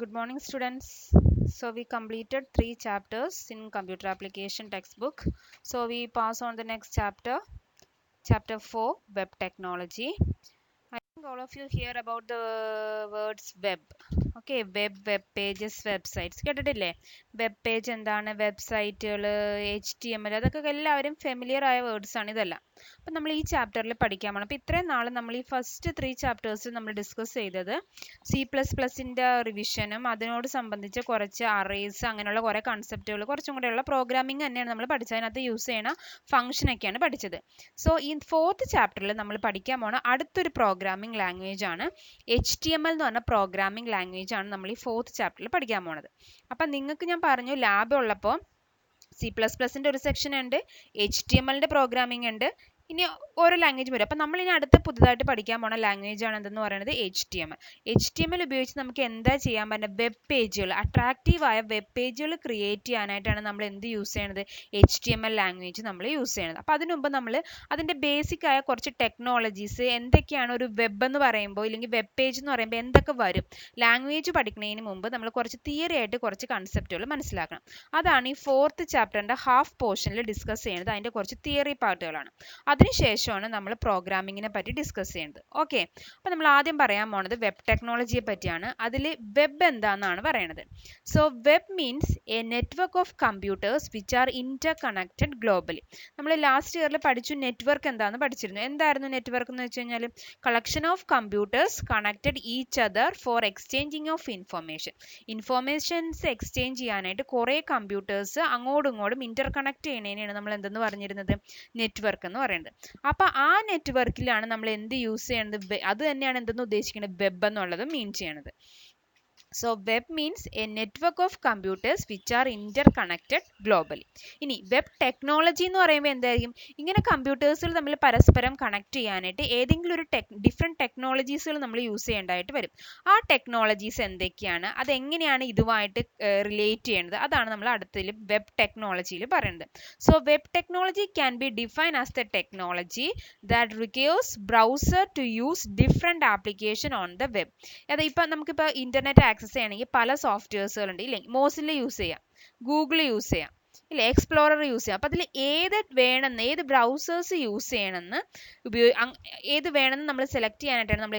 Good morning, students. So we completed 3 chapters in computer application textbook. So we pass on the next chapter, chapter 4, web technology. I think all of you hear about the words web. Okay, web pages, websites. കേട്ടിട്ടില്ലേ? Web page എന്താണ്, വെബ്സൈറ്റുകൾ, HTML, അതൊക്കെ എല്ലാവരും familiar ആയ words ആണ് ഇതെല്ലാം. അപ്പം നമ്മൾ ഈ ചാപ്റ്ററിൽ പഠിക്കാൻ പോകണം. അപ്പം ഇത്രയും നാൾ നമ്മൾ ഈ ഫസ്റ്റ് 3 ചാപ്റ്റേഴ്സ് നമ്മൾ ഡിസ്കസ് ചെയ്തത് C++ൻ്റെ റിവിഷനും അതിനോട് സംബന്ധിച്ച് കുറച്ച് അറേസ് അങ്ങനെയുള്ള കുറേ കൺസെപ്റ്റുകൾ കുറച്ചും കൂടെയുള്ള പ്രോഗ്രാമിംഗ് തന്നെയാണ് നമ്മൾ പഠിച്ചത്. അതിനകത്ത് യൂസ് ചെയ്യണ ഫംഗ്ഷനൊക്കെയാണ് പഠിച്ചത്. സോ ഈ 4th ചാപ്റ്ററിൽ നമ്മൾ പഠിക്കാൻ പോണ അടുത്തൊരു പ്രോഗ്രാമിംഗ് ലാംഗ്വേജ് ആണ് HTML എന്ന് പറഞ്ഞ പ്രോഗ്രാമിംഗ് ലാംഗ്വേജ് ആണ് നമ്മൾ ഈ 4th ചാപ്റ്ററിൽ പഠിക്കാൻ പോണത്. അപ്പം നിങ്ങൾക്ക് ഞാൻ പറഞ്ഞു ലാബ് ഉള്ളപ്പോൾ C++ൻ്റെ ഒരു സെക്ഷൻ ഉണ്ട്, HTMLൻ്റെ പ്രോഗ്രാമിംഗ് ഉണ്ട്, ഇനി ഓരോ ലാംഗ്വേജ് വരും. അപ്പം നമ്മൾ ഇനി അടുത്ത് പുതുതായിട്ട് പഠിക്കാൻ പോണ ലാംഗ്വേജ് ആണ് എന്തെന്ന് പറയുന്നത് HTML ഉപയോഗിച്ച് നമുക്ക് എന്താ ചെയ്യാൻ പറ്റുന്ന വെബ് പേജുകൾ, അട്രാക്റ്റീവായ വെബ് പേജുകൾ ക്രിയേറ്റ് ചെയ്യാനായിട്ടാണ് നമ്മൾ എന്ത് യൂസ് ചെയ്യണത്, HTML ലാംഗ്വേജ് നമ്മൾ യൂസ് ചെയ്യണത്. അപ്പം അതിനു മുമ്പ് നമ്മൾ അതിൻ്റെ ബേസിക് ആയ കുറച്ച് ടെക്നോളജീസ് എന്തൊക്കെയാണ്, ഒരു വെബ് എന്ന് പറയുമ്പോൾ ഇല്ലെങ്കിൽ വെബ് പേജ് എന്ന് പറയുമ്പോൾ എന്തൊക്കെ വരും, ലാംഗ്വേജ് പഠിക്കുന്നതിന് മുമ്പ് നമ്മൾ കുറച്ച് തിയറി ആയിട്ട് കുറച്ച് കൺസെപ്റ്റുകൾ മനസ്സിലാക്കണം. അതാണ് ഈ 4th ചാപ്റ്ററിൻ്റെ ഹാഫ് പോർഷനിൽ ഡിസ്കസ് ചെയ്യുന്നത്. അതിൻ്റെ കുറച്ച് തിയറി പാർട്ടുകളാണ്. അതിനുശേഷമാണ് നമ്മൾ പ്രോഗ്രാമിങ്ങിനെ പറ്റി ഡിസ്കസ് ചെയ്യുന്നത്. ഓക്കെ, അപ്പോൾ നമ്മൾ ആദ്യം പറയാൻ പോണത് വെബ് ടെക്നോളജിയെ പറ്റിയാണ്. അതിൽ വെബ് എന്താണെന്നാണ് പറയുന്നത്. So web means A network of computers which are Inter connected globally. നമ്മൾ ലാസ്റ്റ് ഇയറിൽ പഠിച്ചു നെറ്റ്വർക്ക് എന്താണെന്ന് പഠിച്ചിരുന്നു. എന്തായിരുന്നു നെറ്റ്വർക്ക് എന്ന് വെച്ച് കഴിഞ്ഞാൽ collection of computers connected each other for exchanging of informations exchange ചെയ്യാനായിട്ട് കുറേ കമ്പ്യൂട്ടേഴ്സ് അങ്ങോട്ടും ഇങ്ങോട്ടും ഇന്റർ കണക്ട് ചെയ്യണതിനാണ് നമ്മൾ എന്തെന്ന് പറഞ്ഞിരുന്നത്, നെറ്റ്വർക്ക് എന്ന് പറയുന്നത്. അപ്പൊ ആ നെറ്റ്വർക്കിലാണ് നമ്മൾ എന്ത് യൂസ് ചെയ്യുന്നത്, അത് തന്നെയാണ് എന്തെന്ന് ഉദ്ദേശിക്കുന്നത്, വെബ് എന്നുള്ളത് മീൻ ചെയ്യണത്. So web means a network of computers which are interconnected globally. ഇനി വെബ് ടെക്നോളജി എന്ന് പറയുമ്പോൾ എന്തായിരിക്കും, ഇങ്ങനെ കമ്പ്യൂട്ടേഴ്സുകൾ തമ്മിൽ പരസ്പരം കണക്ട് ചെയ്യാനായിട്ട് ഏതെങ്കിലും ഒരു ഡിഫറെൻറ്റ് ടെക്നോളജീസുകൾ നമ്മൾ യൂസ് ചെയ്യേണ്ടതായിട്ട് വരും. ആ ടെക്നോളജീസ് എന്തൊക്കെയാണ്, അതെങ്ങനെയാണ് ഇതുമായിട്ട് റിലേറ്റ് ചെയ്യേണ്ടത്, അതാണ് നമ്മൾ അടുത്തതിൽ വെബ് ടെക്നോളജിയിൽ പറയുന്നത്. So web technology can be define as the technology that requires browser to use different application on the web. അതായത് ഇപ്പം നമുക്കിപ്പോൾ ഇന്റർനെറ്റ് ആക്സസ് ചെയ്യണമെങ്കിൽ പല സോഫ്റ്റ്വെയർസുകൾ ഉണ്ട് ഇല്ലേ, മോസില്ല യൂസ് ചെയ്യാം, ഗൂഗിൾ യൂസ് ചെയ്യാം ഇല്ലേ, എക്സ്പ്ലോറർ യൂസ് ചെയ്യാം. അപ്പം അതിൽ ഏത് ബ്രൗസേഴ്സ് യൂസ് ചെയ്യണമെന്ന് ഏത് വേണമെന്ന് നമ്മൾ സെലക്ട് ചെയ്യാനായിട്ടാണ് നമ്മൾ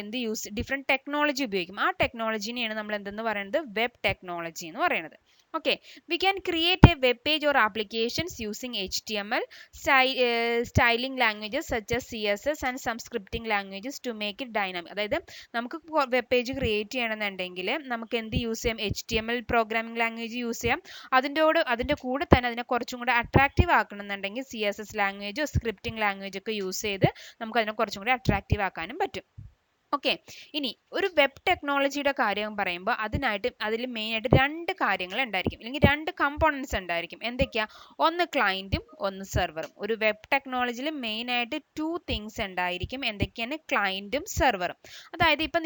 ഡിഫറെൻറ്റ് ടെക്നോളജി ഉപയോഗിക്കും. ആ ടെക്നോളജിനെയാണ് നമ്മൾ എന്തെന്ന് പറയുന്നത്, വെബ് ടെക്നോളജി എന്ന് പറയുന്നത്. Okay, we can create a web page or applications using HTML, styling languages such as CSS and some scripting languages to make it dynamic. അതായത് നമുക്ക് വെബ് പേജ് ക്രിയേറ്റ് ചെയ്യണമെന്നുണ്ടെങ്കിൽ നമുക്ക് എന്ത് യൂസ് ചെയ്യാം, HTML പ്രോഗ്രാമിംഗ് ലാംഗ്വേജ് യൂസ് ചെയ്യാം. അതിൻ്റെ കൂടെ തന്നെ അതിനെ കുറച്ചും കൂടെ അട്രാക്റ്റീവ് ആക്കണമെന്നുണ്ടെങ്കിൽ CSS ലാംഗ്വേജോ സ്ക്രിപ്റ്റിംഗ് ലാംഗ്വേജ് ഒക്കെ യൂസ് ചെയ്ത് നമുക്ക് അതിനെ കുറച്ചും കൂടെ അട്രാക്റ്റീവ് ആക്കാനും പറ്റും. ഓക്കെ, ഇനി ഒരു വെബ് ടെക്നോളജിയുടെ കാര്യം പറയുമ്പോൾ അതിൽ മെയിനായിട്ട് 2 കാര്യങ്ങൾ ഉണ്ടായിരിക്കും, അല്ലെങ്കിൽ 2 കമ്പോണൻസ് ഉണ്ടായിരിക്കും. എന്തൊക്കെയാ, ഒന്ന് ക്ലയൻറ്റും ഒന്ന് സെർവറും. ഒരു വെബ് ടെക്നോളജിയിൽ മെയിനായിട്ട് 2 തിങ്സ് ഉണ്ടായിരിക്കും. എന്തൊക്കെയാണ്, ക്ലയൻറ്റും സെർവറും. അതായത് ഇപ്പം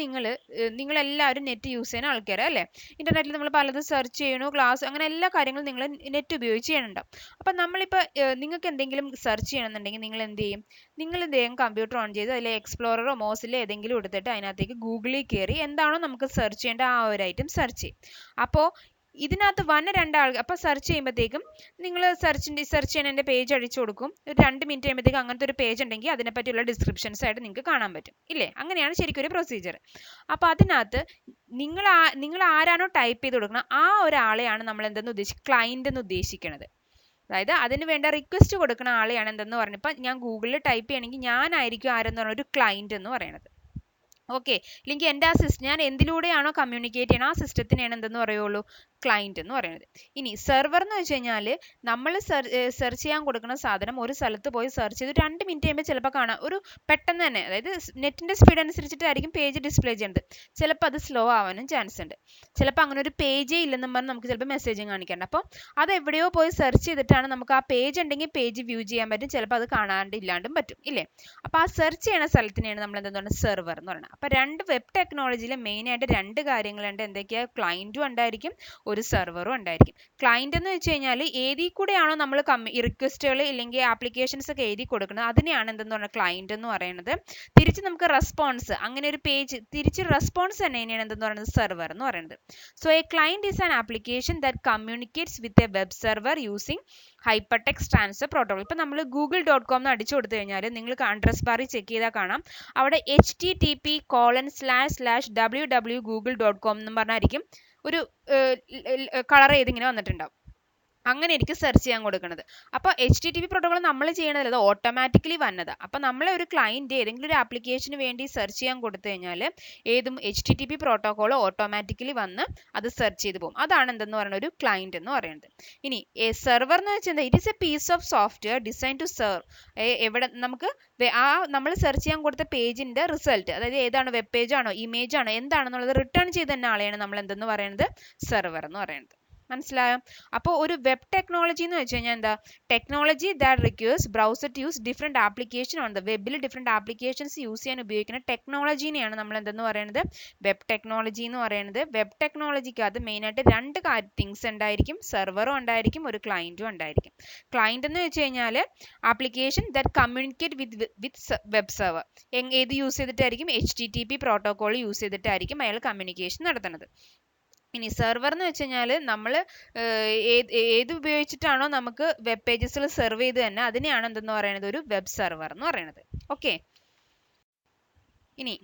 നിങ്ങളെല്ലാവരും നെറ്റ് യൂസ് ചെയ്യുന്ന ആൾക്കാരാണ് അല്ലേ, ഇന്റർനെറ്റിൽ നമ്മൾ പലതും സെർച്ച് ചെയ്യണു, ക്ലാസ് അങ്ങനെ എല്ലാ കാര്യങ്ങളും നിങ്ങൾ നെറ്റ് ഉപയോഗിച്ച് ചെയ്യണുണ്ടാവും. അപ്പം നമ്മളിപ്പോൾ നിങ്ങൾക്ക് എന്തെങ്കിലും സെർച്ച് ചെയ്യണമെന്നുണ്ടെങ്കിൽ നിങ്ങൾ എന്ത് ചെയ്യും, കമ്പ്യൂട്ടർ ഓൺ ചെയ്ത് അതിൽ എക്സ്പ്ലോററോ മോസിലോ ഏതെങ്കിലും എടുത്തിട്ട് അതിനകത്തേക്ക് ഗൂഗിളിൽ കയറി എന്താണോ നമുക്ക് സെർച്ച് ചെയ്യേണ്ട ആ ഒരു ഐറ്റം സെർച്ച് ചെയ്യും. അപ്പോൾ ഇതിനകത്ത് വന്ന 2 ആൾ അപ്പോൾ സെർച്ച് ചെയ്യുമ്പോഴത്തേക്കും നിങ്ങൾ സെർച്ച് ചെയ്യുന്നതിൻ്റെ പേജ് അടിച്ചു കൊടുക്കും. ഒരു 2 മിനിറ്റ് കഴിയുമ്പോഴത്തേക്കും അങ്ങനത്തെ ഒരു പേജ് ഉണ്ടെങ്കിൽ അതിനെപ്പറ്റിയുള്ള ഡിസ്ക്രിപ്ഷൻസ് ആയിട്ട് നിങ്ങൾക്ക് കാണാൻ പറ്റും ഇല്ലേ, അങ്ങനെയാണ് ശരിക്കും ഒരു പ്രൊസീജിയർ. അപ്പോൾ അതിനകത്ത് നിങ്ങൾ ആരാണോ ടൈപ്പ് ചെയ്ത് കൊടുക്കുന്നത് ആ ഒരാളെയാണ് നമ്മൾ ക്ലയന്റ് എന്ന് ഉദ്ദേശിക്കുന്നത്. അതായത് അതിന് വേണ്ട റിക്വസ്റ്റ് കൊടുക്കുന്ന ആളെയാണ് എന്തെന്ന് പറഞ്ഞാൽ ഇപ്പം ഞാൻ ഗൂഗിളിൽ ടൈപ്പ് ചെയ്യണമെങ്കിൽ ഞാനായിരിക്കും ആരെന്ന് പറഞ്ഞ ഒരു ക്ലയന്റ് എന്ന് പറയുന്നത്. ഓക്കെ, അല്ലെങ്കിൽ എൻ്റെ ഞാൻ എന്തിലൂടെയാണോ കമ്മ്യൂണിക്കേറ്റ് ചെയ്യണം ആ സിസ്റ്റത്തിനാണ് എന്തെന്ന് പറയുള്ളൂ, ക്ലയന്റ് എന്ന് പറയുന്നത്. ഇനി സെർവർ എന്ന് വെച്ച് കഴിഞ്ഞാൽ നമ്മൾ സെർച്ച് ചെയ്യാൻ കൊടുക്കുന്ന സാധനം ഒരു സ്ഥലത്ത് പോയി സെർച്ച് ചെയ്ത് 2 മിനിറ്റ് കഴിയുമ്പോൾ ചിലപ്പോൾ കാണാം ഒരു പെട്ടെന്ന് തന്നെ, അതായത് നെറ്റിൻ്റെ സ്പീഡ് അനുസരിച്ചിട്ടായിരിക്കും പേജ് ഡിസ്പ്ലേ ചെയ്യുന്നത്. ചിലപ്പോൾ അത് സ്ലോ ആവാനും ചാൻസ് ഉണ്ട്. ചിലപ്പോൾ അങ്ങനെ ഒരു പേജേ ഇല്ലെന്നും പറഞ്ഞ് നമുക്ക് ചിലപ്പോൾ മെസ്സേജും കാണിക്കേണ്ട. അപ്പോൾ അത് എവിടെയോ പോയി സെർച്ച് ചെയ്തിട്ടാണ് നമുക്ക് ആ പേജ് ഉണ്ടെങ്കിൽ പേജ് വ്യൂ ചെയ്യാൻ പറ്റും, ചിലപ്പോൾ അത് കാണാണ്ട് ഇല്ലാണ്ടും പറ്റും ഇല്ലേ. അപ്പോൾ ആ സെർച്ച് ചെയ്യുന്ന സ്ഥലത്തിനെയാണ് നമ്മൾ എന്താണ് സെർവർ എന്ന് പറയുന്നത്. അപ്പോൾ വെബ് ടെക്നോളജിയിൽ മെയിനായിട്ട് 2 കാര്യങ്ങളുണ്ട്. എന്തൊക്കെയാണ്, ക്ലയൻറ്റും ഉണ്ടായിരിക്കും, ഒരു സെർവറും ഉണ്ടായിരിക്കും. ക്ലയന്റ് എന്ന് വെച്ച് കഴിഞ്ഞാൽ ഏതിൽ കൂടെയാണോ നമ്മൾ റിക്വസ്റ്റുകൾ ഇല്ലെങ്കിൽ ആപ്ലിക്കേഷൻസ് ഒക്കെ എഴുതി കൊടുക്കുന്നത് അതിനെയാണ് എന്തെന്ന് പറയുന്നത് ക്ലയന്റ് എന്ന് പറയുന്നത്. തിരിച്ച് നമുക്ക് റെസ്പോൺസ് അങ്ങനെ ഒരു പേജ് തിരിച്ച് റെസ്പോൺസ് തന്നെയാണ് എന്തെന്ന് പറയുന്നത് സെർവർ എന്ന് പറയുന്നത്. So A client is an application that communicates with a web server using hypertext transfer protocol. ഇപ്പം നമ്മൾ google.com എന്ന് അടിച്ചു കൊടുത്തു കഴിഞ്ഞാൽ നിങ്ങൾക്ക് അഡ്രസ് ബാറിൽ ചെക്ക് ചെയ്താൽ കാണാം അവിടെ http://www.google.com എന്ന് പറഞ്ഞായിരിക്കും ഒരു കളർ ചെയ്തിങ്ങനെ വന്നിട്ടുണ്ടാവും. അങ്ങനെ ആയിരിക്കും സെർച്ച് ചെയ്യാൻ കൊടുക്കുന്നത്. അപ്പോൾ HTTP പ്രോട്ടോകോൾ നമ്മൾ ചെയ്യണതല്ല, അത് ഓട്ടോമാറ്റിക്കലി വന്നത്. അപ്പോൾ നമ്മളെ ഒരു ക്ലയന്റ് ഏതെങ്കിലും ഒരു ആപ്ലിക്കേഷന് വേണ്ടി സെർച്ച് ചെയ്യാൻ കൊടുത്തു കഴിഞ്ഞാൽ ഏതും HTTP പ്രോട്ടോകോൾ ഓട്ടോമാറ്റിക്കലി വന്ന് അത് സെർച്ച് ചെയ്ത് പോകും. അതാണ് എന്തെന്ന് പറയുന്നത് ഒരു ക്ലയന്റ് എന്ന് പറയുന്നത്. ഇനി സെർവർ എന്ന് വെച്ചാൽ it is a piece of software design to serve എവിടെ നമുക്ക് ആ നമ്മൾ സെർച്ച് ചെയ്യാൻ കൊടുത്ത പേജിന്റെ റിസൾട്ട്, അതായത് ഏതാണ് വെബ് പേജ് ആണോ ഇമേജ് ആണോ എന്താണെന്നുള്ളത് റിട്ടേൺ ചെയ്ത് തന്നെ ആളെയാണ് നമ്മൾ എന്തെന്ന് പറയുന്നത് സെർവർ എന്ന് പറയുന്നത്. മനസ്സിലായോ? അപ്പോൾ ഒരു വെബ് ടെക്നോളജി എന്ന് വെച്ച് കഴിഞ്ഞാൽ എന്താ, technology that requires browser to use different application on the വെബിൽ ഡിഫറെന്റ് ആപ്ലിക്കേഷൻസ് യൂസ് ചെയ്യാൻ ഉപയോഗിക്കുന്ന ടെക്നോളജീനെയാണ് നമ്മൾ എന്തെന്ന് പറയുന്നത് വെബ് ടെക്നോളജി എന്ന് പറയുന്നത്. വെബ് ടെക്നോളജിക്കകത്ത് മെയിനായിട്ട് രണ്ട് തിങ്സ് ഉണ്ടായിരിക്കും, സെർവറും ഉണ്ടായിരിക്കും ഒരു ക്ലയന്റും ഉണ്ടായിരിക്കും. ക്ലയന്റ് എന്ന് വെച്ച് കഴിഞ്ഞാൽ application that communicate with web server ഏത് യൂസ് ചെയ്തിട്ടായിരിക്കും HTTP പ്രോട്ടോകോൾ യൂസ് ചെയ്തിട്ടായിരിക്കും അയാൾ കമ്മ്യൂണിക്കേഷൻ നടത്തുന്നത്. ഇനി സെർവർ എന്ന് വെച്ച് കഴിഞ്ഞാൽ നമ്മൾ ഏത് ഉപയോഗിച്ചിട്ടാണോ നമുക്ക് വെബ് പേജസുകൾ സെർവ് ചെയ്ത് തന്നെ അതിനെയാണ് എന്തെന്ന് പറയുന്നത് ഒരു വെബ് സെർവർ എന്ന് പറയുന്നത്. ഓക്കെ, ഇനി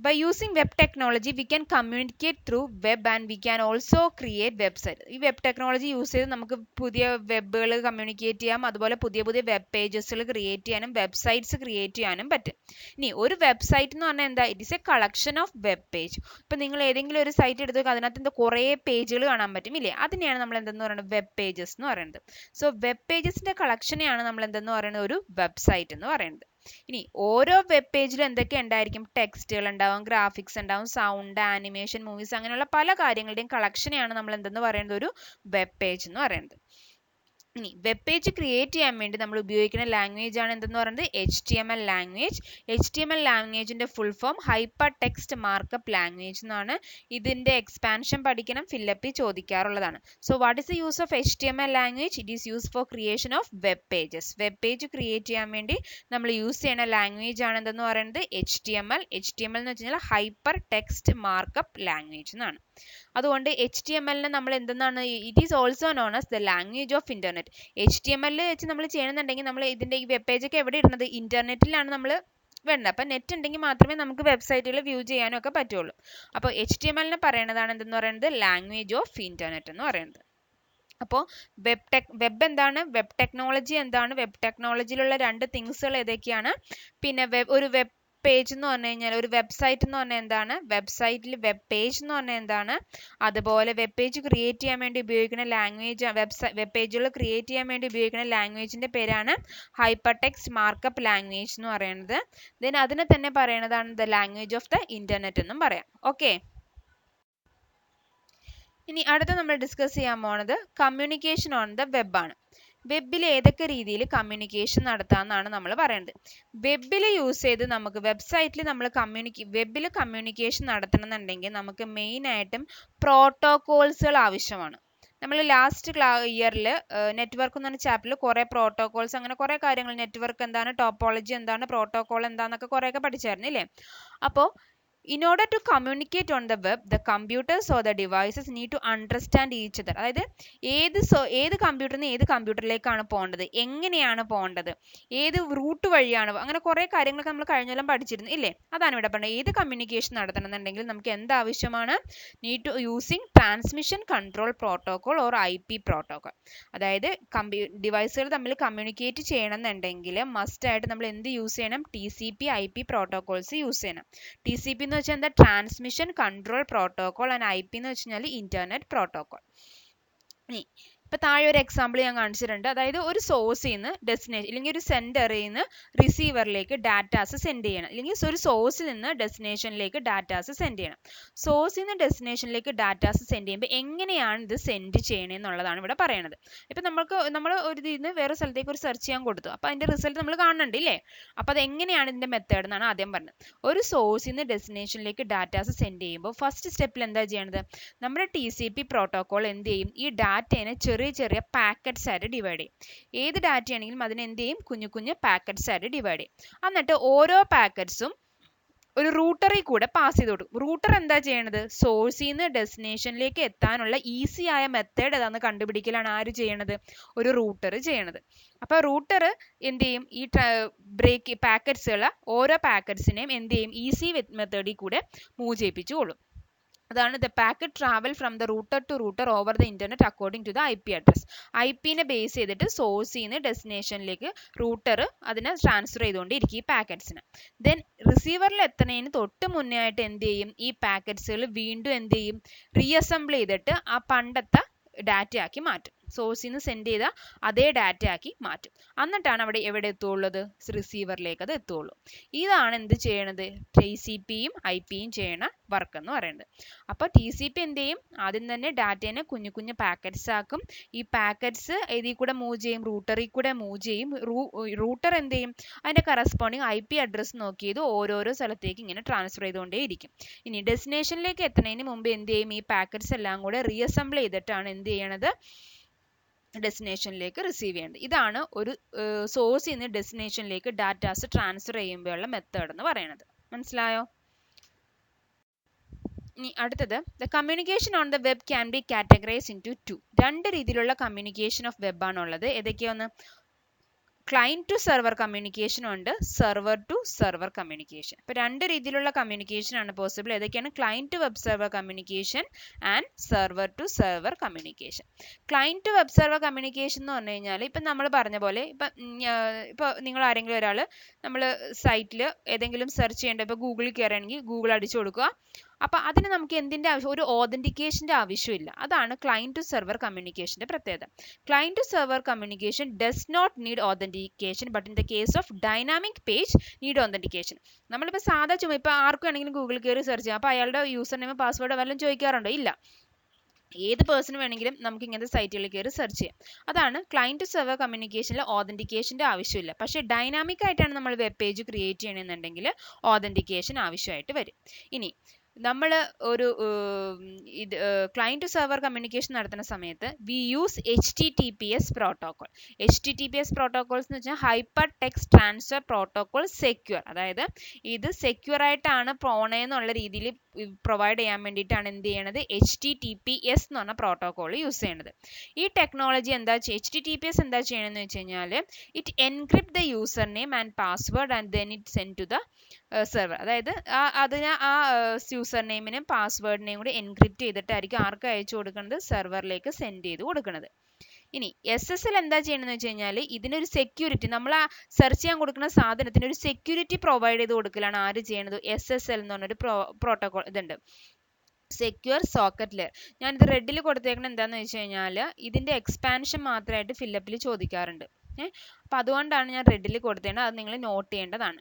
by using web technology we can communicate through web and we can also create website. ഈ വെബ് ടെക്നോളജി യൂസ് ചെയ്ത് നമുക്ക് പുതിയ വെബുകൾ കമ്മ്യൂണിക്കേറ്റ് ചെയ്യാം, അതുപോലെ പുതിയ പുതിയ വെബ് പേജസുകൾ ക്രിയേറ്റ് ചെയ്യാനും വെബ്സൈറ്റ്സ് ക്രിയേറ്റ് ചെയ്യാനും പറ്റും. ഇനി ഒരു വെബ്സൈറ്റ് എന്ന് പറഞ്ഞാൽ എന്താ, it is A collection of web page. ഇപ്പം നിങ്ങൾ ഏതെങ്കിലും ഒരു സൈറ്റ് എടുത്ത് അതിനകത്ത് എന്താ കുറേ പേജുകൾ കാണാൻ പറ്റും ഇല്ലേ, അതിനെയാണ് നമ്മൾ എന്തെന്ന് പറയുന്നത് വെബ് പേജസ് എന്ന് പറയുന്നത്. സോ വെബ് പേജസിന്റെ കളക്ഷനെയാണ് നമ്മൾ എന്തെന്ന് പറയുന്നത് ഒരു വെബ്സൈറ്റ് എന്ന് പറയുന്നത്. ഇനി ഓരോ വെബ് പേജിലും എന്തൊക്കെ ഉണ്ടായിരിക്കും, ടെക്സ്റ്റുകൾ ഉണ്ടാവും, ഗ്രാഫിക്സ് ഉണ്ടാവും, സൗണ്ട്, ആനിമേഷൻ, മൂവീസ്, അങ്ങനെയുള്ള പല കാര്യങ്ങളുടെയും കളക്ഷനെയാണ് നമ്മൾ എന്തെന്ന് പറയുന്നത് ഒരു വെബ് പേജ് എന്ന് പറയുന്നത്. ഇനി വെബ് പേജ് ക്രിയേറ്റ് ചെയ്യാൻ വേണ്ടി നമ്മൾ ഉപയോഗിക്കുന്ന ലാംഗ്വേജ് ആണ് എന്തെന്ന് പറയുന്നത് HTML ലാംഗ്വേജ്. HTML ലാംഗ്വേജിന്റെ full form hyper text markup language എന്നാണ്. ഇതിന്റെ എക്സ്പാൻഷൻ പഠിക്കണം, ഫില്ലപ്പ് ചോദിക്കാറുള്ളതാണ്. So what is the use of HTML language? It is use for creation of web pages. Web page create ചെയ്യാൻ വേണ്ടി നമ്മൾ യൂസ് ചെയ്യുന്ന language ആണ് എന്തെന്ന് പറയുന്നത് HTML. HTML എന്ന് വെച്ച് കഴിഞ്ഞാൽ ഹൈപ്പർ ടെക്സ്റ്റ് മാർക്കപ്പ് ലാംഗ്വേജ് എന്നാണ്. അതുകൊണ്ട് HTML നമ്മൾ എന്തെന്നാണ്, it is also known as the language of internet. HTML വെച്ച് നമ്മൾ ചെയ്യണമെന്നുണ്ടെങ്കിൽ നമ്മൾ ഇതിന്റെ ഈ വെബ് പേജ് ഒക്കെ എവിടെ ഇടുന്നത്, ഇന്റർനെറ്റിലാണ് നമ്മൾ വേണ്ടത്. അപ്പം നെറ്റ് ഉണ്ടെങ്കിൽ മാത്രമേ നമുക്ക് വെബ്സൈറ്റുകൾ വ്യൂ ചെയ്യാനും ഒക്കെ പറ്റുള്ളൂ. അപ്പോൾ HTML പറയുന്നതാണ് എന്തെന്ന് പറയുന്നത് ലാംഗ്വേജ് ഓഫ് ഇന്റർനെറ്റ് എന്ന് പറയുന്നത്. അപ്പോൾ വെബ് എന്താണ്, വെബ് ടെക്നോളജി എന്താണ്, വെബ് ടെക്നോളജിയിലുള്ള രണ്ട് തിങ്സുകൾ ഏതൊക്കെയാണ്, പിന്നെ ഒരു വെബ് പേജ് എന്ന് പറഞ്ഞു കഴിഞ്ഞാൽ ഒരു വെബ്സൈറ്റ് എന്ന് പറഞ്ഞാൽ എന്താണ്, വെബ്സൈറ്റിൽ വെബ് പേജ് എന്ന് പറഞ്ഞാൽ എന്താണ്, അതുപോലെ വെബ് പേജ് ക്രിയേറ്റ് ചെയ്യാൻ വേണ്ടി ഉപയോഗിക്കുന്ന ലാംഗ്വേജ്, വെബ് പേജുകൾ ക്രിയേറ്റ് ചെയ്യാൻ വേണ്ടി ഉപയോഗിക്കുന്ന ലാംഗ്വേജിന്റെ പേരാണ് ഹൈപ്പർ ടെക്സ്റ്റ് മാർക്കപ്പ് ലാംഗ്വേജ് എന്ന് പറയുന്നത്. ദെൻ അതിനെ തന്നെ പറയുന്നതാണ് the language of the internet എന്നും പറയാം. ഓക്കെ, ഇനി അടുത്ത നമ്മൾ ഡിസ്കസ് ചെയ്യാൻ പോണത് കമ്മ്യൂണിക്കേഷൻ ഓൺ ദ വെബ് ആണ്. വെബിൽ ഏതൊക്കെ രീതിയിൽ കമ്മ്യൂണിക്കേഷൻ നടത്താമെന്നാണ് നമ്മൾ പറയുന്നത്. വെബിൽ യൂസ് ചെയ്ത് നമുക്ക് വെബ്സൈറ്റിൽ നമ്മൾ വെബിൽ കമ്മ്യൂണിക്കേഷൻ നടത്തണമെന്നുണ്ടെങ്കിൽ നമുക്ക് മെയിനായിട്ടും പ്രോട്ടോകോൾസുകൾ ആവശ്യമാണ്. നമ്മൾ ലാസ്റ്റ് ഇയറിൽ നെറ്റ്വർക്ക് എന്ന് പറഞ്ഞ ചാപ്റ്ററിൽ കുറേ പ്രോട്ടോകോൾസ് അങ്ങനെ കുറേ കാര്യങ്ങൾ, നെറ്റ്വർക്ക് എന്താണ്, ടോപ്പോളജി എന്താണ്, പ്രോട്ടോകോൾ എന്താണെന്നൊക്കെ കുറേയൊക്കെ പഠിച്ചായിരുന്നു ഇല്ലേ. അപ്പോൾ in order to communicate on the web, the computers or the devices need to understand each other. അതായത് ഏത് കമ്പ്യൂട്ടറിൽ നിന്ന് ഏത് കമ്പ്യൂട്ടറിലേക്കാണ് പോകേണ്ടത്, എങ്ങനെയാണ് പോകേണ്ടത്, ഏത് റൂട്ട് വഴിയാണ്, അങ്ങനെ കുറേ കാര്യങ്ങളൊക്കെ നമ്മൾ കഴിഞ്ഞെല്ലാം പഠിച്ചിരുന്നു ഇല്ലേ. അതാണ് ഇവിടെ പറഞ്ഞത്. ഏത് കമ്മ്യൂണിക്കേഷൻ നടത്തണമെന്നുണ്ടെങ്കിൽ നമുക്ക് എന്താവശ്യമാണ്, need to using transmission control protocol or IP protocol. അതായത് ഡിവൈസുകൾ തമ്മിൽ കമ്മ്യൂണിക്കേറ്റ് ചെയ്യണമെന്നുണ്ടെങ്കിൽ മസ്റ്റ് ആയിട്ട് നമ്മൾ എന്ത് യൂസ് ചെയ്യണം, TCP IP പ്രോട്ടോകോൾസ് യൂസ് ചെയ്യണം. TCP എന്ന് വെച്ചാൽ എന്താ, transmission control protocol, and IP എന്ന് വെച്ച് കഴിഞ്ഞാൽ ഇന്റർനെറ്റ് പ്രോട്ടോകോൾ. ഇപ്പോൾ താഴെ ഒരു എക്സാമ്പിൾ ഞാൻ കാണിച്ചിട്ടുണ്ട്. അതായത് ഒരു സോഴ്സിൽ നിന്ന് ഡെസ്റ്റിനേഷൻ അല്ലെങ്കിൽ ഒരു സെൻഡറിൽ നിന്ന് റിസീവറിലേക്ക് ഡാറ്റാസ് സെൻഡ് ചെയ്യണം, അല്ലെങ്കിൽ ഒരു സോഴ്സിൽ നിന്ന് ഡെസ്റ്റിനേഷനിലേക്ക് ഡാറ്റാസ് സെൻഡ് ചെയ്യണം. സോഴ്സിൽ നിന്ന് ഡെസ്റ്റിനേഷനിലേക്ക് ഡാറ്റാസ് സെൻഡ് ചെയ്യുമ്പോൾ എങ്ങനെയാണ് ഇത് സെൻഡ് ചെയ്യണമെന്നുള്ളതാണ് ഇവിടെ പറയുന്നത്. ഇപ്പം നമ്മൾ ഒരു ഇതിൽ നിന്ന് വേറെ സ്ഥലത്തേക്ക് ഒരു സെർച്ച് ചെയ്യാൻ കൊടുത്തു, അപ്പോൾ അതിൻ്റെ റിസൾട്ട് നമ്മൾ കാണുന്നുണ്ട് ഇല്ലേ? അപ്പോൾ അത് എങ്ങനെയാണ് ഇതിൻ്റെ മെത്തേഡ് എന്നാണ് ആദ്യം പറഞ്ഞത്. ഒരു സോഴ്സിൽ നിന്ന് ഡെസ്റ്റിനേഷനിലേക്ക് ഡാറ്റാസ് സെൻഡ് ചെയ്യുമ്പോൾ ഫസ്റ്റ് സ്റ്റെപ്പിൽ എന്താ ചെയ്യേണ്ടത്? നമ്മുടെ TCP പ്രോട്ടോകോൾ എന്ത് ചെയ്യും? ഈ ഡാറ്റേനെ ചെറിയ ചെറിയ പാക്കറ്റ്സ് ആയിട്ട് ഡിവൈഡ് ചെയ്യും. ഏത് ഡാറ്റയാണെങ്കിലും അതിനെ എന്ത് ചെയ്യും? കുഞ്ഞു കുഞ്ഞു പാക്കറ്റ്സ് ആയിട്ട് ഡിവൈഡ് ചെയ്യും. എന്നിട്ട് ഓരോ പാക്കറ്റ്സും ഒരു റൂട്ടറിൽ കൂടെ പാസ് ചെയ്ത് കൊടുക്കും. റൂട്ടർ എന്താ ചെയ്യണത്? സോഴ്സിൽ നിന്ന് ഡെസ്റ്റിനേഷനിലേക്ക് എത്താനുള്ള ഈസി ആയ മെത്തേഡ് ഏതാണെന്ന് കണ്ടുപിടിക്കലാണ് ആര് ചെയ്യണത്? ഒരു റൂട്ടർ ചെയ്യണത്. അപ്പോൾ റൂട്ടർ എന്ത് ചെയ്യും? ഈ പാക്കറ്റ്സുകൾ ഓരോ പാക്കറ്റ്സിനെയും എന്ത് ചെയ്യും? ഈസി മെത്തേഡിൽ കൂടെ മൂവ് ചെയ്യിപ്പിച്ചുകൊള്ളും. അതാണ് the packet travel from the router to router over the internet according to the IP address. IP-നെ ബേസ് ചെയ്തിട്ട് സോഴ്സിൽ നിന്ന് ഡെസ്റ്റിനേഷനിലേക്ക് റൂട്ടർ അതിനെ ട്രാൻസ്ഫർ ചെയ്തുകൊണ്ടിരിക്കും ഈ പാക്കറ്റ്സിന്. ദെൻ റിസീവറിൽ എത്തുന്നതിന് തൊട്ട് മുന്നേ ആയിട്ട് എന്ത് ചെയ്യും? ഈ പാക്കറ്റ്സുകൾ വീണ്ടും എന്ത് ചെയ്യും? റീഅസംബിൾ ചെയ്തിട്ട് ആ പണ്ടത്തെ ഡാറ്റ ആക്കി മാറ്റും. സോഴ്സിൽ നിന്ന് സെൻഡ് ചെയ്ത അതേ ഡാറ്റ ആക്കി മാറ്റും. എന്നിട്ടാണ് അവിടെ എവിടെ എത്തുള്ളത്? റിസീവറിലേക്ക് അത് എത്തുള്ളൂ. ഇതാണ് എന്ത് ചെയ്യണത്? TCPയും IPയും ചെയ്യണ വർക്ക് എന്ന് പറയുന്നത്. അപ്പോൾ TCP എന്ത് ചെയ്യും? ആദ്യം തന്നെ ഡാറ്റേനെ കുഞ്ഞു കുഞ്ഞു പാക്കറ്റ്സ് ആക്കും. ഈ പാക്കറ്റ്സ് ഇതിൽ കൂടെ മൂവ് ചെയ്യും, റൂട്ടറിൽ കൂടെ മൂവ് ചെയ്യും. റൂട്ടർ എന്ത് ചെയ്യും? അതിന്റെ കറസ്പോണ്ടിങ് IP അഡ്രസ് നോക്കിയത് ഓരോരോ സ്ഥലത്തേക്ക് ഇങ്ങനെ ട്രാൻസ്ഫർ ചെയ്തുകൊണ്ടേ ഇരിക്കും. ഇനി ഡെസ്റ്റിനേഷനിലേക്ക് എത്തുന്നതിന് മുമ്പ് എന്ത് ചെയ്യും? ഈ പാക്കറ്റ്സ് എല്ലാം കൂടെ റീഅസംബിൾ ചെയ്തിട്ടാണ് എന്ത് ചെയ്യണത്? ഡെസ്റ്റിനേഷനിലേക്ക് റിസീവ് ചെയ്യേണ്ടത്. ഇതാണ് ഒരു സോഴ്സിൽ നിന്ന് ഡെസ്റ്റിനേഷനിലേക്ക് ഡാറ്റാസ് ട്രാൻസ്ഫർ ചെയ്യുമ്പോഴുള്ള മെത്തേഡ് എന്ന് പറയുന്നത്. മനസ്സിലായോ? ഇനി അടുത്തത്, the communication on the web can be categorised into 2. രണ്ട് രീതിയിലുള്ള കമ്മ്യൂണിക്കേഷൻ ഓഫ് വെബ് ആണുള്ളത്. ഏതൊക്കെയാണ്? ക്ലയൻറ്റ് ടു സെർവർ കമ്മ്യൂണിക്കേഷൻ ഉണ്ട്, സെർവർ ടു സെർവർ കമ്മ്യൂണിക്കേഷൻ. ഇപ്പോൾ രണ്ട് രീതിയിലുള്ള കമ്മ്യൂണിക്കേഷൻ ആണ് പോസിബിൾ. ഏതൊക്കെയാണ്? Client to web server communication and server to server communication. Client to web server communication എന്ന് പറഞ്ഞു കഴിഞ്ഞാൽ ഇപ്പം നമ്മൾ പറഞ്ഞ പോലെ ഇപ്പോൾ നിങ്ങൾ ആരെങ്കിലും ഒരാൾ നമ്മൾ സൈറ്റിൽ ഏതെങ്കിലും സെർച്ച് ചെയ്യേണ്ട, ഇപ്പോൾ ഗൂഗിളിൽ കയറുകയാണെങ്കിൽ ഗൂഗിൾ അടിച്ചു കൊടുക്കുക. അപ്പോൾ അതിന് നമുക്ക് എന്തിൻ്റെ ആവശ്യം? ഒരു ഓതൻറ്റിക്കേഷൻ്റെ ആവശ്യമില്ല. അതാണ് ക്ലയൻറ്റ് ടു സെർവർ കമ്മ്യൂണിക്കേഷൻ്റെ പ്രത്യേകത. Client to server communication does not need authentication, but in the case of dynamic page need authentication. നമ്മളിപ്പോൾ സാധാ ചുമ്മാ ഇപ്പോൾ ആർക്കും ആണെങ്കിലും ഗൂഗിളിൽ കയറി സെർച്ച് ചെയ്യാം. അപ്പോൾ അയാളുടെ യൂസർ നെയിം പാസ്വേഡ് വല്ലതും ചോദിക്കാറുണ്ടോ? ഇല്ല. ഏത് പേഴ്സൺ വേണമെങ്കിലും നമുക്ക് ഇങ്ങനത്തെ സൈറ്റുകളിൽ കയറി സെർച്ച് ചെയ്യാം. അതാണ് ക്ലയൻറ്റ് ടു സെർവർ കമ്മ്യൂണിക്കേഷനിൽ ഓതൻറ്റിക്കേഷൻ്റെ ആവശ്യമില്ല. പക്ഷേ ഡൈനാമിക് ആയിട്ടാണ് നമ്മൾ വെബ് പേജ് ക്രിയേറ്റ് ചെയ്യണമെന്നുണ്ടെങ്കിൽ ഓതൻറ്റിക്കേഷൻ ആവശ്യമായിട്ട് വരും. ഇനി നമ്മൾ ഒരു ക്ലയൻറ്റ് ടു സെർവർ കമ്മ്യൂണിക്കേഷൻ നടത്തുന്ന സമയത്ത് we use HTTPS protocol. HTTPS protocols എന്ന് വെച്ചാൽ hyper text transfer protocol secure. അതായത് ഇത് സെക്യൂർ ആയിട്ടാണ് പോണേന്നുള്ള രീതിയിൽ പ്രൊവൈഡ് ചെയ്യാൻ വേണ്ടിയിട്ടാണ് എന്ത് ചെയ്യണത്? HTTPS എന്ന് പറഞ്ഞ പ്രോട്ടോകോൾ യൂസ് ചെയ്യണത്. ഈ ടെക്നോളജി എന്താ HTTPS എന്താ ചെയ്യണമെന്ന് വെച്ച് കഴിഞ്ഞാൽ it encrypt the user name and password and then it send to the server. അതായത് അതിന് ആ യൂസർ നെയിമിനും പാസ്വേഡിനെയും കൂടി എൻക്രിപ്റ്റ് ചെയ്തിട്ടായിരിക്കും ആർക്ക് അയച്ചു കൊടുക്കുന്നത്? സെർവറിലേക്ക് സെൻഡ് ചെയ്ത് കൊടുക്കുന്നത്. ഇനി SSL എന്താ ചെയ്യണമെന്ന് വെച്ച് കഴിഞ്ഞാൽ ഇതിനൊരു സെക്യൂരിറ്റി, നമ്മൾ ആ സെർച്ച് ചെയ്യാൻ കൊടുക്കുന്ന സാധനത്തിന് ഒരു സെക്യൂരിറ്റി പ്രൊവൈഡ് ചെയ്ത് കൊടുക്കലാണ് ആര് ചെയ്യണത്? SSL എന്ന് പറഞ്ഞൊരു പ്രോട്ടോകോൾ ഇതുണ്ട്, സെക്യൂർ സോക്കറ്റ് ലെയർ. ഞാനിത് റെഡിൽ കൊടുത്തേക്കുന്നത് എന്താണെന്ന് വെച്ച് കഴിഞ്ഞാൽ ഇതിൻ്റെ എക്സ്പാൻഷൻ മാത്രമായിട്ട് ഫില്ലപ്പിൽ ചോദിക്കാറുണ്ട്. അപ്പോൾ അതുകൊണ്ടാണ് ഞാൻ റെഡിൽ കൊടുത്തേണ്ടത്. അത് നിങ്ങൾ നോട്ട് ചെയ്യേണ്ടതാണ്.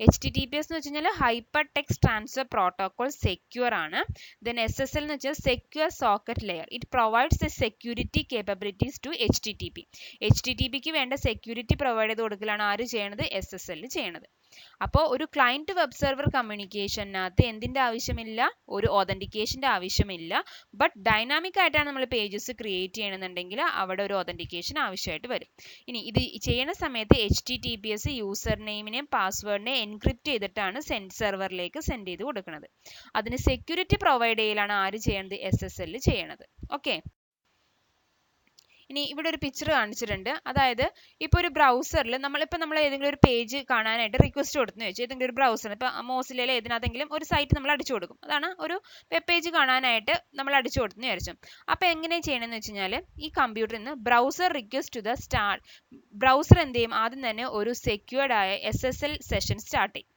HTTPS എന്ന് വെച്ച് കഴിഞ്ഞാൽ hyper text transfer protocol secure ആണ്. ദെൻ SSL എന്ന് വെച്ചാൽ secure socket layer. It provides the security capabilities to HTTP. HTTPക്ക് വേണ്ട സെക്യൂരിറ്റി പ്രൊവൈഡ് ചെയ്ത് കൊടുക്കലാണ് ആര് ചെയ്യണത്? SSL ചെയ്യണത്. അപ്പോൾ ഒരു ക്ലയൻറ്റ് വെബ് സെർവർ കമ്മ്യൂണിക്കേഷനകത്ത് എന്തിൻ്റെ ആവശ്യമില്ല? ഒരു ഓതൻറ്റിക്കേഷൻ്റെ ആവശ്യമില്ല. ബട്ട് ഡൈനാമിക് ആയിട്ടാണ് നമ്മൾ പേജസ് ക്രിയേറ്റ് ചെയ്യണമെന്നുണ്ടെങ്കിൽ അവിടെ ഒരു ഓതൻറ്റിക്കേഷൻ ആവശ്യമായിട്ട് വരും. ഇനി ഇത് ചെയ്യുന്ന സമയത്ത് HTTPS യൂസർ നെയിമിനെയും പാസ്വേഡിനെയും എൻക്രിപ്റ്റ് ചെയ്തിട്ടാണ് സെർവറിലേക്ക് സെൻഡ് ചെയ്ത് കൊടുക്കുന്നത്. അതിന് സെക്യൂരിറ്റി പ്രൊവൈഡ് ചെയ്യലാണ് ആര് ചെയ്യണത്? SSL ചെയ്യണത്. ഓക്കെ. ഇനി ഇവിടെ ഒരു പിക്ചർ കാണിച്ചിട്ടുണ്ട്. അതായത് ഇപ്പോൾ ഒരു ബ്രൗസറിൽ നമ്മൾ ഏതെങ്കിലും ഒരു പേജ് കാണാനായിട്ട് റിക്വസ്റ്റ് കൊടുത്തെന്ന് വെച്ചാൽ ഏതെങ്കിലും ഒരു ബ്രൗസറിൽ ഇപ്പോൾ മോസിലയിൽ ഏതിനകത്തെങ്കിലും ഒരു സൈറ്റ് നമ്മൾ അടിച്ചു കൊടുക്കും. അതാണ് ഒരു വെബ് പേജ് കാണാനായിട്ട് നമ്മൾ അടിച്ചു കൊടുത്തെന്ന് വിചാരിച്ചു. അപ്പോൾ എങ്ങനെ ചെയ്യണമെന്ന് വെച്ച് കഴിഞ്ഞാൽ ഈ കമ്പ്യൂട്ടറിൽ നിന്ന് browser request to the browser എന്ത് ചെയ്യും? ആദ്യം തന്നെ ഒരു സെക്യൂർഡ് ആയ SSL സെഷൻ സ്റ്റാർട്ട് ചെയ്യും.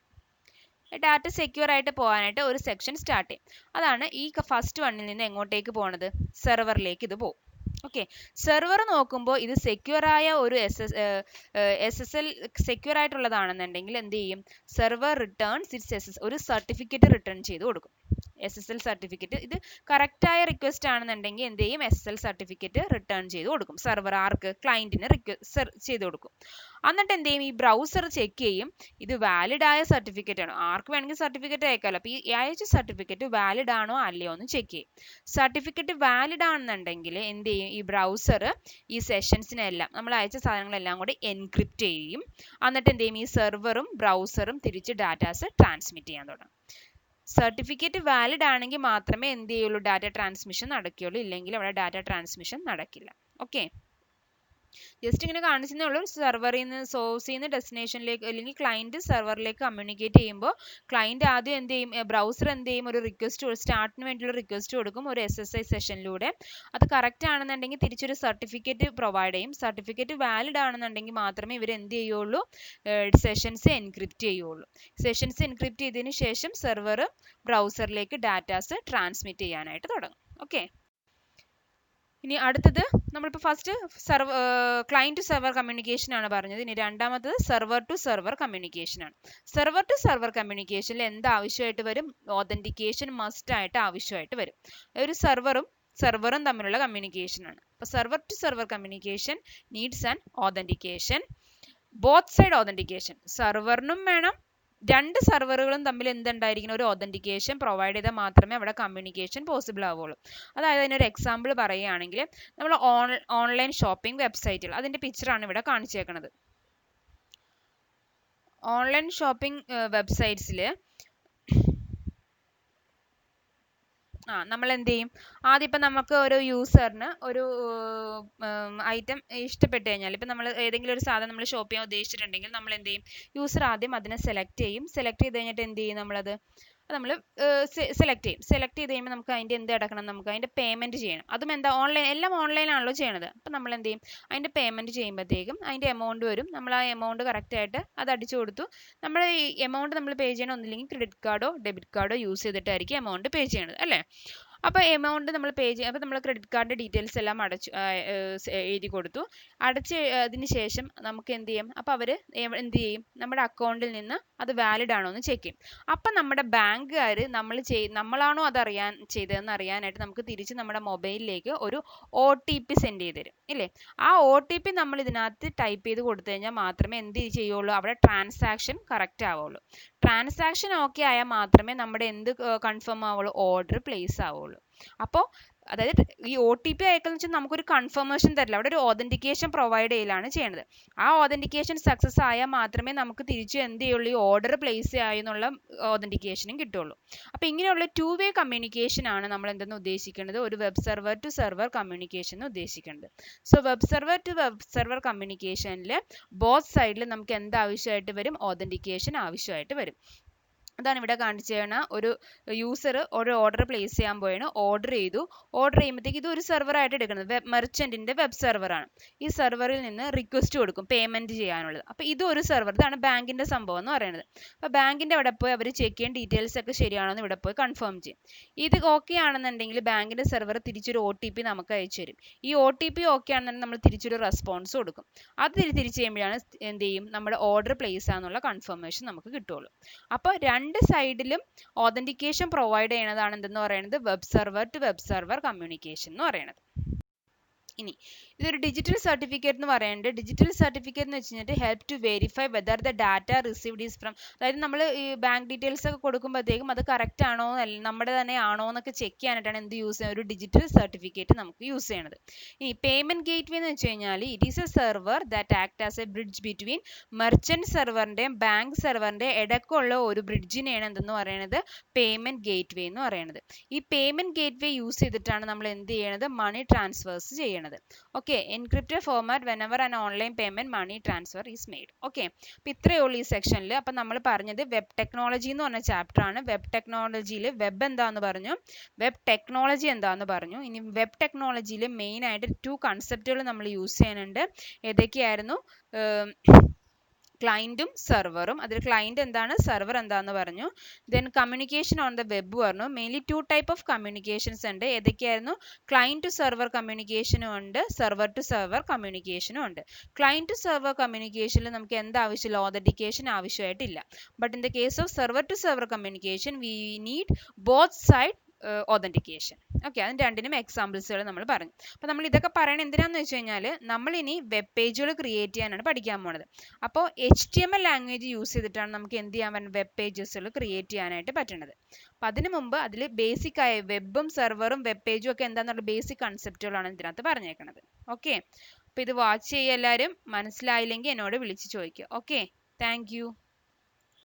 ഡാറ്റ സെക്യൂർ ആയിട്ട് പോകാനായിട്ട് ഒരു സെക്ഷൻ സ്റ്റാർട്ട് ചെയ്യും. അതാണ് ഈ ഫസ്റ്റ് വണ്ണിൽ നിന്ന് എങ്ങോട്ടേക്ക് പോകണത്? സെർവറിലേക്ക് ഇത് പോകും. ഓക്കെ, സെർവർ നോക്കുമ്പോൾ ഇത് സെക്യൂർ ആയ ഒരു SSL സെക്യൂർ ആയിട്ടുള്ളതാണെന്നുണ്ടെങ്കിൽ എന്ത് ചെയ്യും, സെർവർ റിട്ടേൺസ് ഇറ്റ്സ് ഒരു സർട്ടിഫിക്കറ്റ് റിട്ടേൺ ചെയ്ത് കൊടുക്കും. SSL സർട്ടിഫിക്കറ്റ്, ഇത് കറക്റ്റ് ആയ റിക്വസ്റ്റ് ആണെന്നുണ്ടെങ്കിൽ എന്ത് ചെയ്യും, SSL സർട്ടിഫിക്കറ്റ് റിട്ടേൺ ചെയ്ത് കൊടുക്കും. സെർവർ ആർക്ക്, ക്ലയന്റിന് ചെയ്ത് കൊടുക്കും. എന്നിട്ട് എന്ത് ചെയ്യും, ഈ ബ്രൗസർ ചെക്ക് ചെയ്യും ഇത് വാലിഡ് ആയ സർട്ടിഫിക്കറ്റ് ആണോ, ആർക്ക് വേണമെങ്കിൽ സർട്ടിഫിക്കറ്റ് അയക്കാമല്ലോ. അപ്പോൾ ഈ അയച്ച സർട്ടിഫിക്കറ്റ് വാലിഡ് ആണോ അല്ലയോ എന്ന് ചെക്ക് ചെയ്യും. സർട്ടിഫിക്കറ്റ് വാലിഡ് ആണെന്നുണ്ടെങ്കിൽ എന്ത് ചെയ്യും, ഈ ബ്രൗസർ ഈ സെഷൻസിനെല്ലാം നമ്മൾ അയച്ച സാധനങ്ങളെല്ലാം കൂടി എൻക്രിപ്റ്റ് ചെയ്യും. എന്നിട്ട് എന്ത് ചെയ്യും, ഈ സെർവറും ബ്രൗസറും തിരിച്ച് ഡാറ്റാസ് ട്രാൻസ്മിറ്റ് ചെയ്യാൻ തുടങ്ങും. സർട്ടിഫിക്കറ്റ് വാലിഡ് ആണെങ്കിൽ മാത്രമേ എന്ത് ചെയ്യുള്ളൂ, ഡാറ്റ ട്രാൻസ്മിഷൻ നടക്കുകയുള്ളൂ, ഇല്ലെങ്കിൽ അവിടെ ഡാറ്റ ട്രാൻസ്മിഷൻ നടക്കില്ല. ഓക്കെ, ജസ്റ്റ് ഇങ്ങനെ കാണിച്ചതേ ഉള്ളൂ. സെർവറിൽ നിന്ന് സോഴ്സിൽ നിന്ന് ഡെസ്റ്റിനേഷനിലേക്ക് അല്ലെങ്കിൽ ക്ലയന്റ് സെർവറിലേക്ക് കമ്മ്യൂണിക്കേറ്റ് ചെയ്യുമ്പോൾ ക്ലയന്റ് ആദ്യം എന്ത് ചെയ്യും, ബ്രൗസർ എന്ത് ചെയ്യും, ഒരു റിക്വസ്റ്റ് സ്റ്റാർട്ടിന് വേണ്ടിയുള്ള റിക്വസ്റ്റ് കൊടുക്കും ഒരു SSI സെഷനിലൂടെ. അത് കറക്റ്റ് ആണെന്നുണ്ടെങ്കിൽ തിരിച്ചൊരു സർട്ടിഫിക്കറ്റ് പ്രൊവൈഡ് ചെയ്യും. സർട്ടിഫിക്കറ്റ് വാലിഡ് ആണെന്നുണ്ടെങ്കിൽ മാത്രമേ ഇവർ എന്ത് ചെയ്യുള്ളൂ, സെഷൻസ് എൻക്രിപ്റ്റ് ചെയ്യുള്ളൂ. സെഷൻസ് എൻക്രിപ്റ്റ് ചെയ്തതിന് ശേഷം സെർവർ ബ്രൗസറിലേക്ക് ഡാറ്റാസ് ട്രാൻസ്മിറ്റ് ചെയ്യാനായിട്ട് തുടങ്ങും. ഓക്കെ, ഇനി അടുത്തത് നമ്മളിപ്പോൾ first client to server communication ആണ് പറഞ്ഞത്. ഇനി രണ്ടാമത്തത് സെർവർ ടു സെർവർ കമ്മ്യൂണിക്കേഷൻ ആണ്. സെർവർ ടു സെർവർ കമ്മ്യൂണിക്കേഷനിൽ എന്ത് ആവശ്യമായിട്ട് വരും, ഓതന്റിക്കേഷൻ മസ്റ്റ് ആയിട്ട് ആവശ്യമായിട്ട് വരും. ഒരു സെർവറും തമ്മിലുള്ള കമ്മ്യൂണിക്കേഷൻ ആണ്. അപ്പോൾ server to server communication needs an authentication, both side authentication. സെർവറിനും വേണം, രണ്ട് സെർവറുകളും തമ്മിൽ എന്തുണ്ടായിരിക്കണം, ഒരു ഓതന്റിക്കേഷൻ പ്രൊവൈഡ് ചെയ്താൽ മാത്രമേ അവിടെ കമ്മ്യൂണിക്കേഷൻ പോസിബിൾ ആവുള്ളൂ. അതായത് അതിനൊരു എക്സാമ്പിൾ പറയുകയാണെങ്കിൽ നമ്മൾ ഓൺലൈൻ ഷോപ്പിംഗ് വെബ്സൈറ്റിൽ അതിൻ്റെ പിക്ചറാണ് ഇവിടെ കാണിച്ചേക്കുന്നത്. ഓൺലൈൻ ഷോപ്പിംഗ് വെബ്സൈറ്റ്സിൽ നമ്മൾ എന്ത് ചെയ്യും, ആദ്യം ഇപ്പം നമുക്ക് ഒരു യൂസറിന് ഒരു ഐറ്റം ഇഷ്ടപ്പെട്ട് കഴിഞ്ഞാൽ, ഇപ്പം നമ്മൾ ഏതെങ്കിലും ഒരു സാധനം നമ്മൾ ഷോപ്പ് ചെയ്യാൻ ഉദ്ദേശിച്ചിട്ടുണ്ടെങ്കിൽ നമ്മൾ എന്ത് ചെയ്യും, യൂസർ ആദ്യം അതിനെ സെലക്ട് ചെയ്യും. സെലക്ട് ചെയ്ത് കഴിഞ്ഞിട്ട് എന്ത് ചെയ്യും, നമ്മൾ സെലക്ട് ചെയ്ത് കഴിയുമ്പോൾ നമുക്ക് അതിൻ്റെ എന്ത് അടക്കണം, നമുക്ക് അതിൻ്റെ പേയ്മെൻറ്റ് ചെയ്യണം. അതും എന്താ, എല്ലാം ഓൺലൈനാണല്ലോ ചെയ്യണത്. അപ്പം നമ്മൾ എന്ത് ചെയ്യും, അതിൻ്റെ പേയ്മെൻറ്റ് ചെയ്യുമ്പോഴത്തേക്കും അതിൻ്റെ എമൗണ്ട് വരും. നമ്മൾ ആ എമൗണ്ട് കറക്റ്റായിട്ട് അത് അടിച്ചു കൊടുത്തു. നമ്മൾ ഈ എമൗണ്ട് നമ്മൾ പേ ചെയ്യണം, ഒന്നില്ലെങ്കിൽ ക്രെഡിറ്റ് കാർഡോ ഡെബിറ്റ് കാർഡോ യൂസ് ചെയ്തിട്ടായിരിക്കും എമൗണ്ട് പേ ചെയ്യണത് അല്ലേ. അപ്പോൾ എമൗണ്ട് നമ്മൾ പേ ചെയ്യും. അപ്പോൾ നമ്മൾ ക്രെഡിറ്റ് കാർഡിൻ്റെ ഡീറ്റെയിൽസ് എല്ലാം എഴുതി കൊടുത്തു. അതിന് ശേഷം നമുക്ക് എന്ത് ചെയ്യും, അപ്പോൾ അവർ എന്ത് ചെയ്യും, നമ്മുടെ അക്കൗണ്ടിൽ നിന്ന് അത് വാലിഡ് ആണോ എന്ന് ചെക്ക് ചെയ്യും. അപ്പം നമ്മുടെ ബാങ്കുകാർ നമ്മളാണോ അത് ചെയ്തതെന്ന് അറിയാനായിട്ട് നമുക്ക് തിരിച്ച് നമ്മുടെ മൊബൈലിലേക്ക് ഒരു OTP സെൻഡ് ചെയ്ത് തരും ഇല്ലേ. ആ OTP നമ്മൾ ഇതിനകത്ത് ടൈപ്പ് ചെയ്ത് കൊടുത്തു കഴിഞ്ഞാൽ മാത്രമേ എന്ത് ചെയ്യുള്ളൂ, അവിടെ ട്രാൻസാക്ഷൻ കറക്റ്റ് ആവുള്ളൂ. ട്രാൻസാക്ഷൻ ഓക്കെ ആയാൽ മാത്രമേ നമ്മുടെ എന്ത് കൺഫേം ആവുള്ളൂ, ഓർഡർ പ്ലേസ് ആവുള്ളൂ. അപ്പോൾ അതായത് ഈ OTP അയക്കുന്ന വെച്ചാൽ നമുക്കൊരു കൺഫർമേഷൻ തരില്ല, അവിടെ ഒരു ഓതന്റിക്കേഷൻ പ്രൊവൈഡ് ചെയ്യലാണ് ചെയ്യുന്നത്. ആ ഓതന്റിക്കേഷൻ സക്സസ് ആയാൽ മാത്രമേ നമുക്ക് തിരിച്ച് എന്ത് ചെയ്യുള്ളൂ, ഈ ഓർഡർ പ്ലേസ് ആയി എന്നുള്ള ഓതന്റിക്കേഷനും കിട്ടുള്ളൂ. അപ്പോൾ ഇങ്ങനെയുള്ള 2-way കമ്മ്യൂണിക്കേഷൻ ആണ് നമ്മൾ എന്തെന്ന് ഉദ്ദേശിക്കുന്നത്, ഒരു web server to server communication എന്ന് ഉദ്ദേശിക്കുന്നത്. So web server to web server കമ്മ്യൂണിക്കേഷനിൽ ബോത്ത് സൈഡിൽ നമുക്ക് എന്ത് ആവശ്യമായിട്ട് വരും, ഓതന്റിക്കേഷൻ ആവശ്യമായിട്ട് വരും. അതാണ് ഇവിടെ കാണിച്ചു തരുന്ന ഒരു യൂസർ ഒരു ഓർഡർ പ്ലേസ് ചെയ്യാൻ പോയാണ്, ഓർഡർ ചെയ്യുമ്പോഴത്തേക്ക് ഇത് ഒരു സെർവറായിട്ട് എടുക്കുന്നത് മെർച്ചൻറ്റിൻ്റെ വെബ് സെർവറാണ്. ഈ സെർവറിൽ നിന്ന് റിക്വസ്റ്റ് കൊടുക്കും പേയ്മെൻറ്റ് ചെയ്യാനുള്ളത്. അപ്പോൾ ഇതൊരു സെർവർ, ഇതാണ് ബാങ്കിൻ്റെ സംഭവം എന്ന് പറയുന്നത്. അപ്പോൾ ബാങ്കിൻ്റെ അവിടെ പോയി അവർ ചെക്ക് ചെയ്യാൻ ഡീറ്റെയിൽസ് ഒക്കെ ശരിയാണെന്ന് ഇവിടെ പോയി കൺഫേം ചെയ്യും. ഇത് ഓക്കെ ആണെന്നുണ്ടെങ്കിൽ ബാങ്കിൻ്റെ സെർവർ തിരിച്ചൊരു OTP നമുക്ക് അയച്ചു തരും. ഈ OTP ഓക്കെ ആണെന്നുണ്ടെങ്കിൽ നമ്മൾ തിരിച്ചൊരു റെസ്പോൺസ് കൊടുക്കും. അത് തിരിച്ച് ചെയ്യുമ്പോഴാണ് എന്ത് ചെയ്യും, നമ്മുടെ ഓർഡർ പ്ലേസ് ആണെന്നുള്ള കൺഫർമേഷൻ നമുക്ക് കിട്ടുള്ളൂ. അപ്പോൾ രണ്ട് സൈഡിലും ഓതന്റിക്കേഷൻ പ്രൊവൈഡ് ചെയ്യുന്നതാണ് എന്തെന്ന് പറയുന്നത്, web server to web server communication എന്ന് പറയുന്നത്. ഇനി ഇതൊരു ഡിജിറ്റൽ സർട്ടിഫിക്കറ്റ് എന്ന് പറയുന്നത്, ഡിജിറ്റൽ സർട്ടിഫിക്കറ്റ് എന്ന് വെച്ച് കഴിഞ്ഞിട്ട് help to verify whether the data received is from, അതായത് നമ്മൾ ഈ ബാങ്ക് ഡീറ്റെയിൽസ് ഒക്കെ കൊടുക്കുമ്പോഴത്തേക്കും അത് കറക്റ്റ് ആണോ നമ്മുടെ തന്നെ ആണോ എന്നൊക്കെ ചെക്ക് ചെയ്യാനായിട്ടാണ് എന്ത് യൂസ് ചെയ്യുന്നത്, ഒരു ഡിജിറ്റൽ സർട്ടിഫിക്കറ്റ് നമുക്ക് യൂസ് ചെയ്യണത്. ഇനി പേയ്മെന്റ് ഗേറ്റ് വേ എന്ന് വെച്ച് കഴിഞ്ഞാൽ it is a server that act as a bridge between merchant സെർവറിന്റെയും ബാങ്ക് സെർവറിന്റെ ഇടയ്ക്കുള്ള ഒരു ബ്രിഡ്ജിനെയാണ് എന്തെന്ന് പറയുന്നത്, പേയ്മെന്റ് ഗേറ്റ് വേ എന്ന് പറയുന്നത്. ഈ പേയ്മെന്റ് ഗേറ്റ് വേ യൂസ് ചെയ്തിട്ടാണ് നമ്മൾ എന്ത് ചെയ്യണത്, മണി ട്രാൻസ്ഫേഴ്സ് ചെയ്യണത്. Okay, encrypted format whenever an online payment money transfer is made. Okay, അപ്പോൾ ഇത്രയേ ഉള്ളൂ ഈ സെക്ഷനിൽ. അപ്പം നമ്മൾ പറഞ്ഞത് വെബ് ടെക്നോളജി എന്ന് പറഞ്ഞ ചാപ്റ്റർ ആണ്. വെബ് ടെക്നോളജിയിൽ വെബ് എന്താന്ന് പറഞ്ഞു, വെബ് ടെക്നോളജി എന്താന്ന് പറഞ്ഞു. ഇനി വെബ് ടെക്നോളജിയിൽ മെയിൻ ആയിട്ട് 2 കൺസെപ്റ്റുകൾ നമ്മൾ യൂസ് ചെയ്യുന്നുണ്ട്. ഏതൊക്കെയായിരുന്നു, ക്ലയൻറ്റും സെർവറും, അതിൽ ക്ലയൻറ്റ് എന്താണ്, സെർവർ എന്താണെന്ന് പറഞ്ഞു. Then communication on the web പറഞ്ഞു. മെയിൻലി 2 ടൈപ്പ് ഓഫ് കമ്മ്യൂണിക്കേഷൻസ് ഉണ്ട്. ഏതൊക്കെയായിരുന്നു? ക്ലയൻറ്റ് ടു സെർവർ കമ്മ്യൂണിക്കേഷനും ഉണ്ട്, സെർവർ ടു സെർവർ കമ്മ്യൂണിക്കേഷനും ഉണ്ട്. ക്ലയൻറ്റ് ടു സെർവർ കമ്മ്യൂണിക്കേഷനിൽ നമുക്ക് എന്ത് ആവശ്യമില്ല, ഓതൻറ്റിക്കേഷൻ ആവശ്യമായിട്ടില്ല. But in the case of server to server communication we need both side authentication. Okay, അതിന് രണ്ടിനും എക്സാമ്പിൾസുകൾ നമ്മൾ പറഞ്ഞു. അപ്പോൾ നമ്മൾ ഇതൊക്കെ പറയണത് എന്തിനാന്ന് വെച്ച് കഴിഞ്ഞാൽ നമ്മൾ ഇനി വെബ് പേജുകൾ ക്രിയേറ്റ് ചെയ്യാനാണ് പഠിക്കാൻ പോണത്. അപ്പോൾ HTML ലാംഗ്വേജ് യൂസ് ചെയ്തിട്ടാണ് നമുക്ക് എന്ത് ചെയ്യാൻ പറ്റുന്നത്, വെബ് പേജസുകൾ ക്രിയേറ്റ് ചെയ്യാനായിട്ട് പറ്റുന്നത്. അപ്പം അതിന് മുമ്പ് അതിൽ ബേസിക് ആയ വെബും സെർവറും വെബ് പേജും ഒക്കെ എന്താണെന്നുള്ള ബേസിക് കൺസെപ്റ്റുകളാണ് ഇതിനകത്ത് പറഞ്ഞേക്കുന്നത്. ഓക്കെ, അപ്പോൾ ഇത് വാച്ച് ചെയ്യുക എല്ലാവരും. മനസ്സിലായില്ലെങ്കിൽ എന്നോട് വിളിച്ച് ചോദിക്കുക. Okay, thank you.